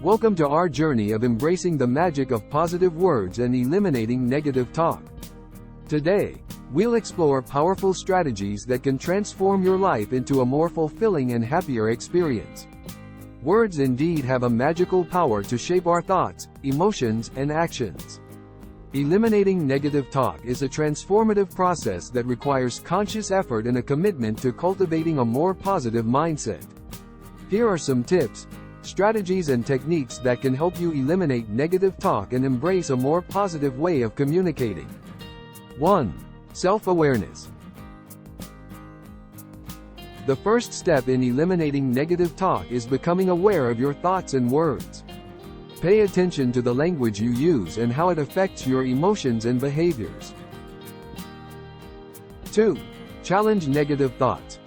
Welcome to our journey of embracing the magic of positive words and eliminating negative talk. Today, we'll explore powerful strategies that can transform your life into a more fulfilling and happier experience. Words indeed have a magical power to shape our thoughts, emotions, and actions. Eliminating negative talk is a transformative process that requires conscious effort and a commitment to cultivating a more positive mindset. Here are some tips, strategies and techniques that can help you eliminate negative talk and embrace a more positive way of communicating. 1. Self-awareness. The first step in eliminating negative talk is becoming aware of your thoughts and words. Pay attention to the language you use and how it affects your emotions and behaviors. 2. Challenge negative thoughts.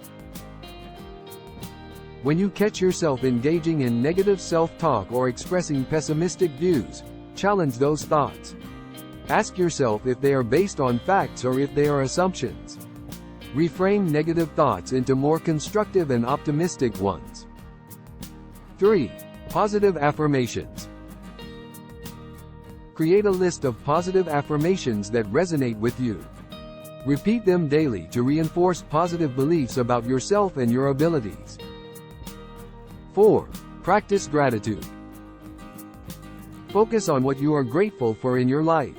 When you catch yourself engaging in negative self-talk or expressing pessimistic views, challenge those thoughts. Ask yourself if they are based on facts or if they are assumptions. Reframe negative thoughts into more constructive and optimistic ones. 3. Positive affirmations. Create a list of positive affirmations that resonate with you. Repeat them daily to reinforce positive beliefs about yourself and your abilities. 4. Practice gratitude. Focus on what you are grateful for in your life.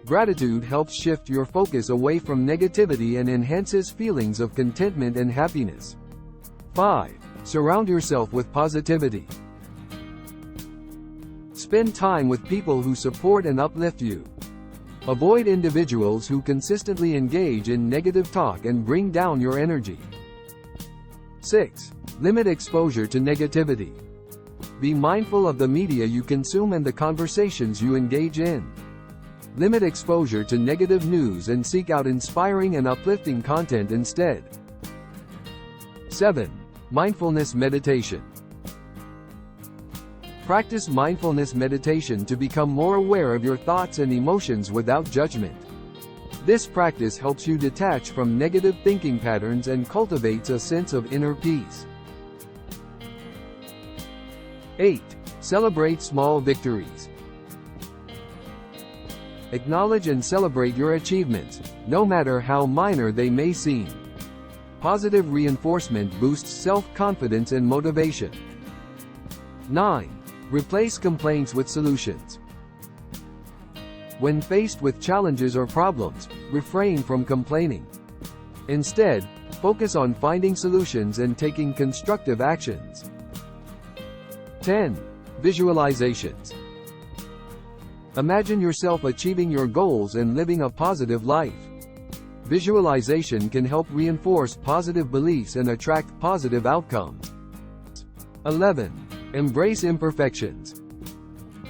Gratitude helps shift your focus away from negativity and enhances feelings of contentment and happiness. 5. Surround yourself with positivity. Spend time with people who support and uplift you. Avoid individuals who consistently engage in negative talk and bring down your energy. 6. Limit exposure to negativity. Be mindful of the media you consume and the conversations you engage in. Limit exposure to negative news and seek out inspiring and uplifting content instead. 7. Mindfulness meditation. Practice mindfulness meditation to become more aware of your thoughts and emotions without judgment. This practice helps you detach from negative thinking patterns and cultivates a sense of inner peace. 8. Celebrate small victories. Acknowledge and celebrate your achievements, no matter how minor they may seem. Positive reinforcement boosts self-confidence and motivation. 9. Replace complaints with solutions. When faced with challenges or problems, refrain from complaining. Instead, focus on finding solutions and taking constructive actions. 10. Visualizations. Imagine yourself achieving your goals and living a positive life. Visualization can help reinforce positive beliefs and attract positive outcomes. 11. Embrace imperfections.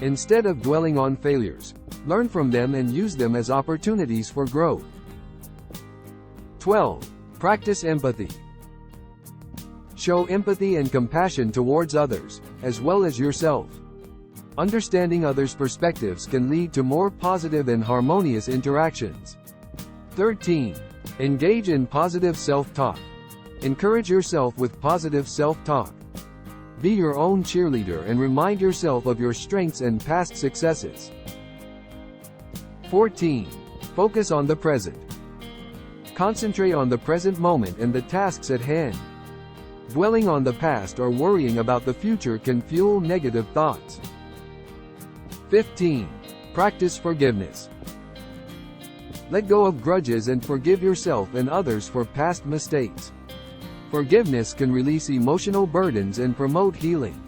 Instead of dwelling on failures, learn from them and use them as opportunities for growth. 12. Practice empathy. Show empathy and compassion towards others, as well as yourself. Understanding others' perspectives can lead to more positive and harmonious interactions. 13. Engage in positive self-talk. Encourage yourself with positive self-talk. Be your own cheerleader and remind yourself of your strengths and past successes. 14. Focus on the present. Concentrate on the present moment and the tasks at hand. Dwelling on the past or worrying about the future can fuel negative thoughts. 15. Practice forgiveness. Let go of grudges and forgive yourself and others for past mistakes. Forgiveness can release emotional burdens and promote healing.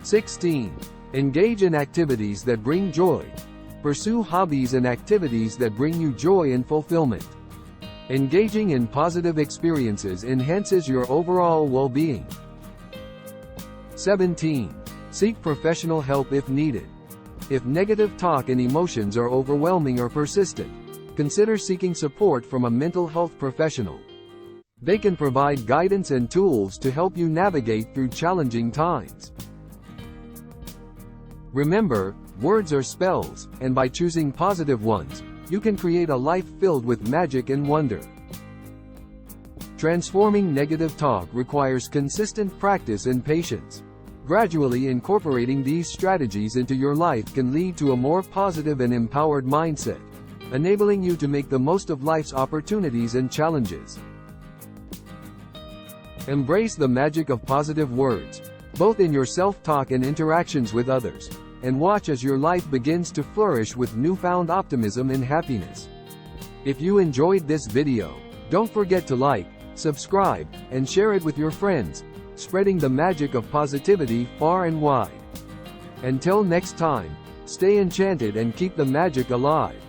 16. Engage in activities that bring joy. Pursue hobbies and activities that bring you joy and fulfillment. Engaging in positive experiences enhances your overall well-being. 17. Seek professional help if needed. If negative talk and emotions are overwhelming or persistent, consider seeking support from a mental health professional. They can provide guidance and tools to help you navigate through challenging times. Remember, words are spells, and by choosing positive ones, you can create a life filled with magic and wonder. Transforming negative talk requires consistent practice and patience. Gradually incorporating these strategies into your life can lead to a more positive and empowered mindset, enabling you to make the most of life's opportunities and challenges. Embrace the magic of positive words, both in your self-talk and interactions with others, and watch as your life begins to flourish with newfound optimism and happiness. If you enjoyed this video, don't forget to like, subscribe, and share it with your friends, spreading the magic of positivity far and wide. Until next time, stay enchanted and keep the magic alive.